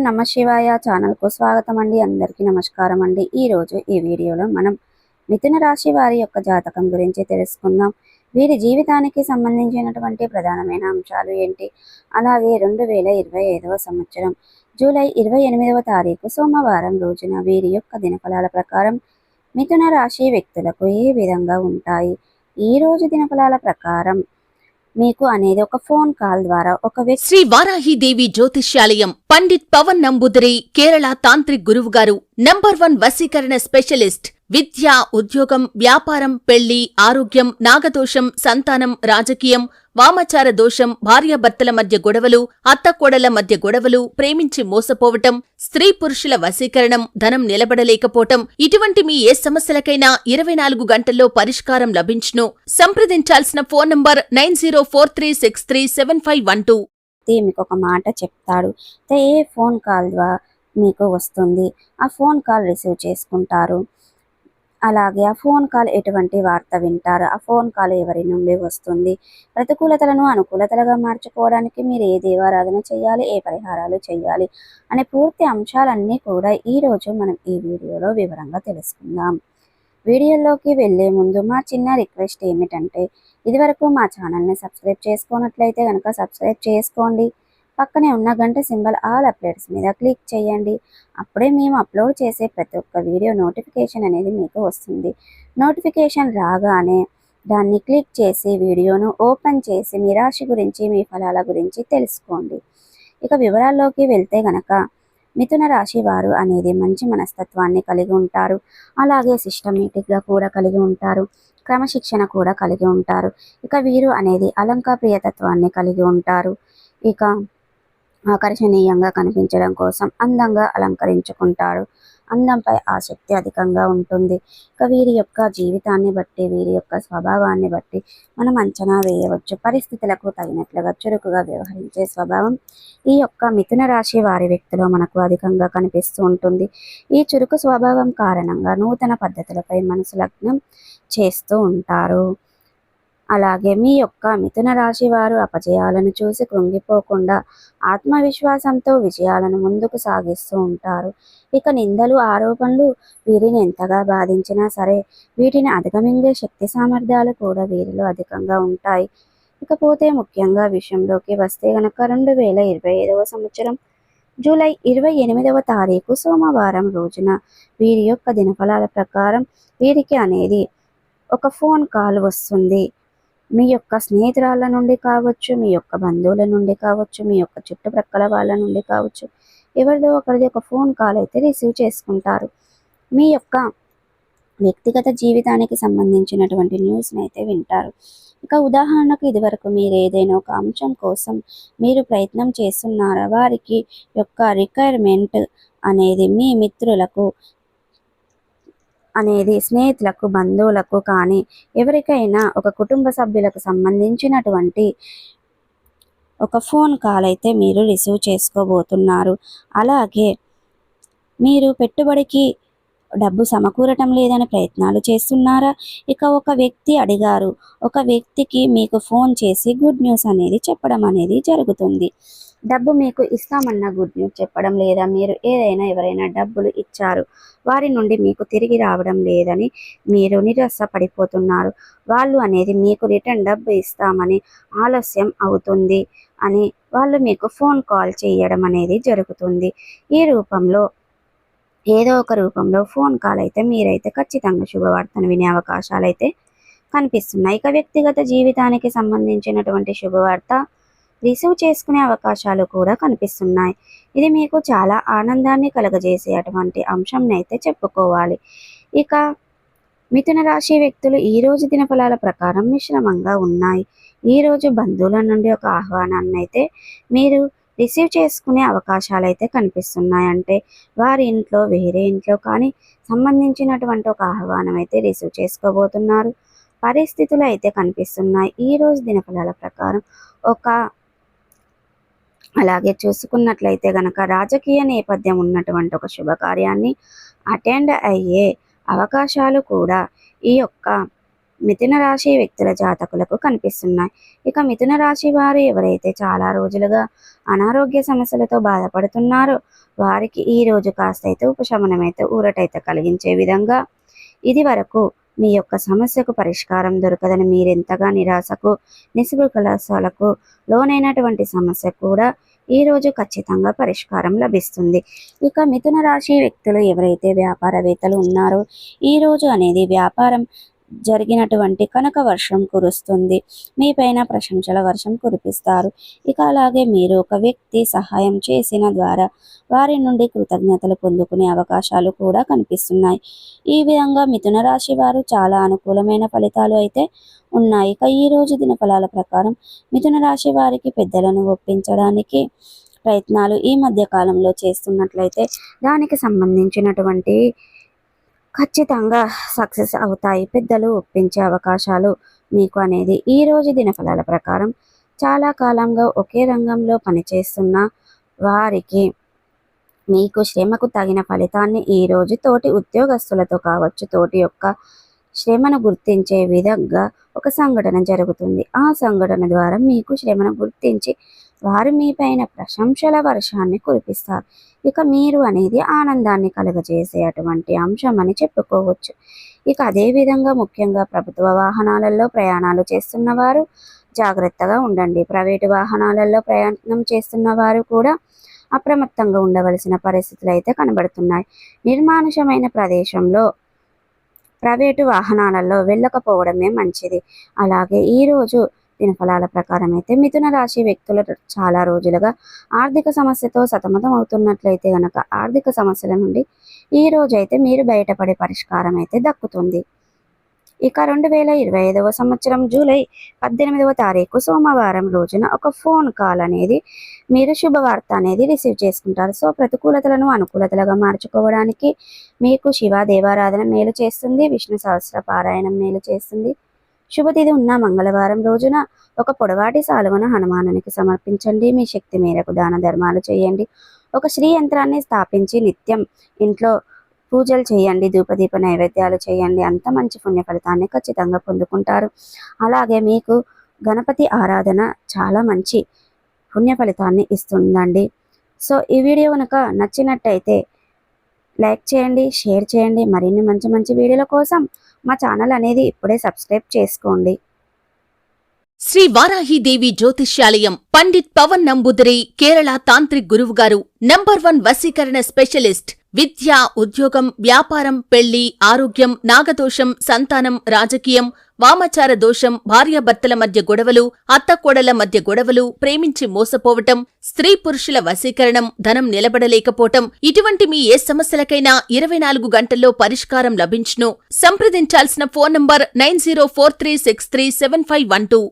నమ శివాయ ఛానల్కు స్వాగతం అండి. అందరికీ నమస్కారం అండి. ఈరోజు ఈ వీడియోలో మనం మిథున రాశి వారి యొక్క జాతకం గురించి తెలుసుకుందాం. వీరి జీవితానికి సంబంధించినటువంటి ప్రధానమైన అంశాలు ఏంటి, అలాగే 2025వ సంవత్సరం జూలై 28వ తారీఖు సోమవారం రోజున వీరి యొక్క దినఫలాల ప్రకారం మిథున రాశి వ్యక్తులకు ఏ విధంగా ఉంటాయి. ఈ రోజు దినఫలాల ప్రకారం మీకు అనేది ఒక ఫోన్ కాల్ ద్వారా ఒక వ్యక్తి శ్రీ వారాహిదేవి జ్యోతిష్యాలయం పండిత్ పవన్ నంబూదరి కేరళ తాంత్రిక్ గురువు గారు నంబర్ 1 వశీకరణ స్పెషలిస్ట్. విద్య, ఉద్యోగం, వ్యాపారం, పెళ్లి, ఆరోగ్యం, నాగదోషం, సంతానం, రాజకీయం, వామాచార దోషం, భార్యాభర్తల మధ్య గొడవలు, అత్తకోడళ్ల మధ్య గొడవలు, ప్రేమించి మోసపోవటం, స్త్రీ పురుషుల వశీకరణం, ధనం నిలబడలేకపోవటం, ఇటువంటి మీ ఏ సమస్యలకైనా 24 గంటల్లో పరిష్కారం లభించును. సంప్రదించాల్సిన ఫోన్ నంబర్ 9043637512. మీకు ఒక మాట చెప్తాడు. ఏ ఫోన్ కాల్ ద్వారా మీకు వస్తుంది, ఆ ఫోన్ కాల్ రిసీవ్ చేసుకుంటారు. అలాగే ఆ ఫోన్ కాల్ ఎటువంటి వార్త వింటారు, ఆ ఫోన్ కాల్ ఎవరి నుండి వస్తుంది, ప్రతికూలతలను అనుకూలతలుగా మార్చుకోవడానికి మీరు ఏ దేవారాధన చేయాలి, ఏ పరిహారాలు చేయాలి అనే పూర్తి అంశాలన్నీ కూడా ఈరోజు మనం ఈ వీడియోలో వివరంగా తెలుసుకుందాం. వీడియోలోకి వెళ్ళే ముందు మా చిన్న రిక్వెస్ట్ ఏమిటంటే, ఇదివరకు మా ఛానల్ని సబ్స్క్రైబ్ చేసుకున్నట్లయితే కనుక సబ్స్క్రైబ్ చేసుకోండి. పక్కనే ఉన్న గంట సింబల్ ఆల్ అప్డేట్స్ మీద క్లిక్ చేయండి. అప్పుడే మేము అప్లోడ్ చేసే ప్రతి ఒక్క వీడియో నోటిఫికేషన్ అనేది మీకు వస్తుంది. నోటిఫికేషన్ రాగానే దాన్ని క్లిక్ చేసి వీడియోను ఓపెన్ చేసి మీ రాశి గురించి, మీ ఫలాల గురించి తెలుసుకోండి. ఇక వివరాల్లోకి వెళ్తే గనక మిథున రాశి వారు అనేది మంచి మనస్తత్వాన్ని కలిగి ఉంటారు. అలాగే సిస్టమేటిక్గా కూడా కలిగి ఉంటారు. క్రమశిక్షణ కూడా కలిగి ఉంటారు. ఇక వీరు అనేది అలంకారప్రియతత్వాన్ని కలిగి ఉంటారు. ఇక ఆకర్షణీయంగా కనిపించడం కోసం అందంగా అలంకరించుకుంటాడు. అందంపై ఆసక్తి అధికంగా ఉంటుంది. ఇక వీరి యొక్క జీవితాన్ని బట్టి, వీరి యొక్క స్వభావాన్ని బట్టి మనం అంచనా వేయవచ్చు. పరిస్థితులకు తగినట్లుగా చురుకుగా వ్యవహరించే స్వభావం ఈ యొక్క మిథున రాశి వారి వ్యక్తిలో మనకు అధికంగా కనిపిస్తూ ఉంటుంది. ఈ చురుకు స్వభావం కారణంగా నూతన పద్ధతులపై మనసు లగ్నం చేస్తూ ఉంటారు. అలాగే మీ యొక్క మిథున రాశి వారు అపజయాలను చూసి కృంగిపోకుండా ఆత్మవిశ్వాసంతో విజయాలను ముందుకు సాగిస్తూ ఉంటారు. ఇక నిందలు, ఆరోపణలు వీరిని ఎంతగా బాధించినా సరే వీటిని అధిగమించే శక్తి సామర్థ్యాలు కూడా వీరిలో అధికంగా ఉంటాయి. ఇకపోతే ముఖ్యంగా విషయంలోకి వస్తే గనక 2025వ సంవత్సరం జూలై 28వ తారీఖు సోమవారం రోజున వీరి యొక్క దినఫలాల ప్రకారం వీరికి అనేది ఒక ఫోన్ కాల్ వస్తుంది. మీ యొక్క స్నేహితురాళ్ళ నుండి కావచ్చు, మీ యొక్క బంధువుల నుండి కావచ్చు, మీ యొక్క చుట్టుప్రక్కల వాళ్ళ నుండి కావచ్చు, ఎవరిదో ఒకరిది ఒక ఫోన్ కాల్ అయితే రిసీవ్ చేసుకుంటారు. మీ యొక్క వ్యక్తిగత జీవితానికి సంబంధించినటువంటి న్యూస్ని అయితే వింటారు. ఇక ఉదాహరణకు ఇదివరకు మీరు ఏదైనా ఒక అంశం కోసం మీరు ప్రయత్నం చేస్తున్నారా, వారికి యొక్క రిక్వైర్మెంట్ అనేది మీ మిత్రులకు అనేది, స్నేహితులకు, బంధువులకు కానీ ఎవరికైనా ఒక కుటుంబ సభ్యులకు సంబంధించినటువంటి ఒక ఫోన్ కాల్ అయితే మీరు రిసీవ్ చేసుకోబోతున్నారు. అలాగే మీరు పెట్టుబడికి డబ్బు సమకూరటం లేదని ప్రయత్నాలు చేస్తున్నారా? ఇక ఒక వ్యక్తి అడిగారు, ఒక వ్యక్తికి మీకు ఫోన్ చేసి గుడ్ న్యూస్ అనేది చెప్పడం అనేది జరుగుతుంది. డబ్బు మీకు ఇస్తామన్న గుడ్ న్యూస్ చెప్పడం లేదా, మీరు ఏదైనా ఎవరైనా డబ్బులు ఇచ్చారు, వారి నుండి మీకు తిరిగి రావడం లేదని మీరు నిరాశపడిపోతున్నారు. వాళ్ళు అనేది మీకు రిటర్న్ డబ్బు ఇస్తామని ఆలస్యం అవుతుంది అని వాళ్ళు మీకు ఫోన్ కాల్ చేయడం అనేది జరుగుతుంది. ఈ రూపంలో ఏదో ఒక రూపంలో ఫోన్ కాల్ అయితే మీరైతే ఖచ్చితంగా శుభవార్తను వినే అవకాశాలు అయితే కనిపిస్తున్నాయి. ఇక వ్యక్తిగత జీవితానికి సంబంధించినటువంటి శుభవార్త రిసీవ్ చేసుకునే అవకాశాలు కూడా కనిపిస్తున్నాయి. ఇది మీకు చాలా ఆనందాన్ని కలగజేసే అటువంటి అంశం అయితే చెప్పుకోవాలి. ఇక మిథున రాశి వ్యక్తులు ఈ రోజు దినఫలాల ప్రకారం మిశ్రమంగా ఉన్నాయి. ఈ రోజు బంధువుల నుండి ఒక ఆహ్వానాన్ని అయితే మీరు రిసీవ్ చేసుకునే అవకాశాలు అయితే కనిపిస్తున్నాయి. అంటే వారి ఇంట్లో, వేరే ఇంట్లో కానీ సంబంధించినటువంటి ఒక ఆహ్వానం అయితే రిసీవ్ చేసుకోబోతున్నారు. పరిస్థితులు అయితే కనిపిస్తున్నాయి ఈ రోజు దినఫలాల ప్రకారం. అలాగే చూసుకున్నట్లయితే గనక రాజకీయ నేపథ్యం ఉన్నటువంటి ఒక శుభకార్యాన్ని అటెండ్ అయ్యే అవకాశాలు కూడా ఈ యొక్క మిథున రాశి వ్యక్తుల జాతకులకు కనిపిస్తున్నాయి. ఇక మిథున రాశి వారు ఎవరైతే చాలా రోజులుగా అనారోగ్య సమస్యలతో బాధపడుతున్నారో వారికి ఈ రోజు కాస్తైతే ఉపశమనమైతే ఊరటైతే కలిగించే విధంగా, ఇది వరకు మీ యొక్క సమస్యకు పరిష్కారం దొరకదని మీరెంతగా నిరాశకు నిస్పృహలకు లోనైనటువంటి సమస్య కూడా ఈ రోజు ఖచ్చితంగా పరిష్కారం లభిస్తుంది. ఇక మిథున రాశి వ్యక్తులు ఎవరైతే వ్యాపారవేత్తలు ఉన్నారో ఈ రోజు అనేది వ్యాపారం జరిగినటువంటి కనక వర్షం కురుస్తుంది. మీపైన ప్రశంసల వర్షం కురిపిస్తారు. ఇక అలాగే మీరు ఒక వ్యక్తి సహాయం చేసిన ద్వారా వారి నుండి కృతజ్ఞతలు పొందుకునే అవకాశాలు కూడా కనిపిస్తున్నాయి. ఈ విధంగా మిథున రాశి వారు చాలా అనుకూలమైన ఫలితాలు అయితే ఉన్నాయి. ఇక ఈ రోజు దినఫలాల ప్రకారం మిథున రాశి వారికి పెద్దలను ఒప్పించడానికి ప్రయత్నాలు ఈ మధ్య కాలంలో చేస్తున్నట్లయితే దానికి సంబంధించినటువంటి ఖచ్చితంగా సక్సెస్ అవుతాయి. పెద్దలు ఒప్పించే అవకాశాలు మీకు అనేది ఈ రోజు దినఫలాల ప్రకారం చాలా కాలంగా ఒకే రంగంలో పనిచేస్తున్న వారికి మీకు శ్రమకు తగిన ఫలితాన్ని ఈ రోజు తోటి ఉద్యోగస్తులతో కావచ్చు, తోటి యొక్క శ్రమను గుర్తించే విధంగా ఒక సంఘటన జరుగుతుంది. ఆ సంఘటన ద్వారా మీకు శ్రమను గుర్తించి వారు మీపైన ప్రశంసల వర్షాన్ని కురిపిస్తారు. ఇక మీరు అనేది ఆనందాన్ని కలుగజేసే అటువంటి అంశం అని చెప్పుకోవచ్చు. ఇక అదేవిధంగా ముఖ్యంగా ప్రభుత్వ వాహనాలలో ప్రయాణాలు చేస్తున్న వారు జాగ్రత్తగా ఉండండి. ప్రైవేటు వాహనాలలో ప్రయాణం చేస్తున్న వారు కూడా అప్రమత్తంగా ఉండవలసిన పరిస్థితులు అయితే కనబడుతున్నాయి. నిర్మానుషమైన ప్రదేశంలో ప్రైవేటు వాహనాలలో వెళ్ళకపోవడమే మంచిది. అలాగే ఈరోజు దినఫలాల ప్రకారం అయితే మిథున రాశి వ్యక్తులు చాలా రోజులుగా ఆర్థిక సమస్యతో సతమతం అవుతున్నట్లయితే గనక ఆర్థిక సమస్యల నుండి ఈ రోజు అయితే మీరు బయటపడే పరిష్కారం అయితే దక్కుతుంది. ఇక 2025వ సంవత్సరం జూలై 18వ తారీఖు సోమవారం రోజున ఒక ఫోన్ కాల్ అనేది మీరు శుభవార్త అనేది రిసీవ్ చేసుకుంటారు. సో ప్రతికూలతలను అనుకూలతలుగా మార్చుకోవడానికి మీకు శివ దేవారాధన మేలు చేస్తుంది, విష్ణు సహస్ర పారాయణం మేలు చేస్తుంది. శుభతిథి ఉన్న మంగళవారం రోజున ఒక పొడవాటి సాలువను హనుమానునికి సమర్పించండి. మీ శక్తి మేరకు దాన ధర్మాలు చేయండి. ఒక శ్రీ యంత్రాన్ని స్థాపించి నిత్యం ఇంట్లో పూజలు చేయండి, ధూపదీప నైవేద్యాలు చేయండి. అంత మంచి పుణ్య ఫలితాన్ని ఖచ్చితంగా పొందుకుంటారు. అలాగే మీకు గణపతి ఆరాధన చాలా మంచి పుణ్య ఫలితాన్ని ఇస్తుందండి. సో ఈ వీడియో కనుక నచ్చినట్టయితే లైక్ చేయండి, షేర్ చేయండి. మరిన్ని మంచి మంచి వీడియోల కోసం మా ఛానల్ అనేది ఇప్పుడే సబ్స్క్రైబ్ చేసుకోండి. శ్రీ వారాహిదేవి జ్యోతిష్యాలయం పండిత్ పవన్ నంబుదిరి కేరళ తాంత్రిక్ గురువుగారు నంబర్ 1 వశీకరణ స్పెషలిస్ట్. విద్య, ఉద్యోగం, వ్యాపారం, పెళ్లి, ఆరోగ్యం, నాగదోషం, సంతానం, రాజకీయం, వామాచార దోషం, భార్యాభర్తల మధ్య గొడవలు, అత్తకోడళ్ల మధ్య గొడవలు, ప్రేమించి మోసపోవటం, స్త్రీ పురుషుల వశీకరణం, ధనం నిలబడలేకపోవటం, ఇటువంటి మీ ఏ సమస్యలకైనా 24 గంటల్లో పరిష్కారం లభించును. సంప్రదించాల్సిన ఫోన్ నంబర్ 9043637512.